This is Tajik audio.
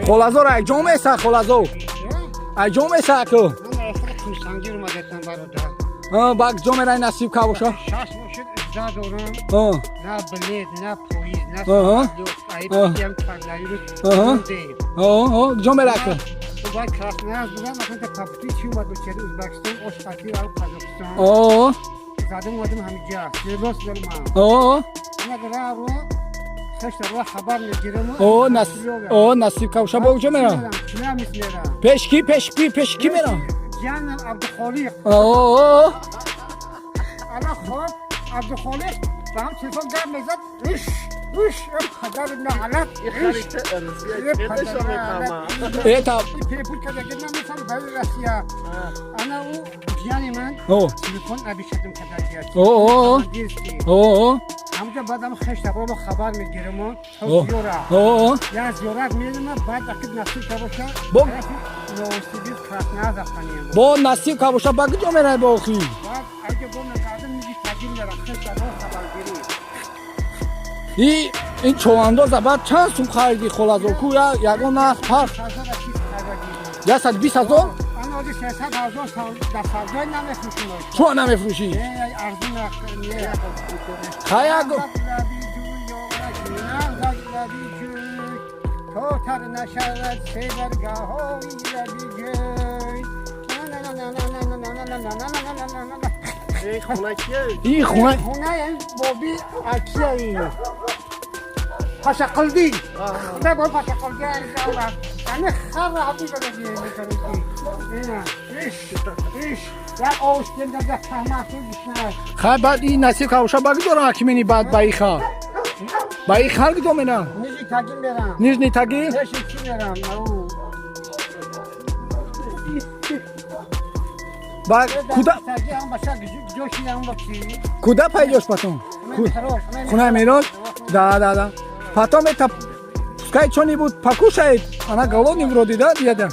Холазор айҷон меса холазор. Айҷон меса ко. Бак ҷомерай насиб ка боша. نه بلید نه پویز نه ایران کارلایو ҷомера ко. تو باید کراسناز بودم مثلا که پاپتی چی اومد بچری ازبکستان اشتاکی و قزاقستان زدم اومدم همینجا سیروس دارم انا قرار رو خشت رو خبر میگیرم насиб ка боша бо ҷомера. چیا میسمیرم пешки мера. جانم عبدالخالق انا خواب عبدالخالق فهم تلفن قام مزد وش خبر نعلت Eta تلفن كذا قلنا مثلا بهذه الاشياء انا وجياني من تلفن ابي شدم كذا همونجا بعدم خشت رو خبر میگیرم یا زیارت میرم بعد اكيد نصیب که باشه نوستیدی کراسناز افغانیم бо насиб ка боша ба ҷомера бо хи. بعد اگه با مقادم میگی تاجیم میرم خشت رو خبر گیری ин човандоза баъд чанд сум хариди холазор ку ягон нарх фарқ 120,000 انا ودي 300,000 در سردای نمیفروشیم чуа намефурӯшӣ ارزون хаяг تو تر نشود سیبرگاه های لبی جوی ин хона خونه این بابی اکیه این پاشا قلبی نه با پاشا قلبی انشاءالله انا خرا عبی بگردی اینا ایش یا اوشتن در تحماسون بشنه хай баъд ин насиб ка боша ба гидора ҳакимини баъд ба и хар гидомена نیجی تاگیم برم нижни таги تشی چی برم ба куда تاگی هم باشا جوشی هم باشی куда пайҷош патон хунаи мерос да патон мета пускай чони буд пакушаед ана галони вуродида диядам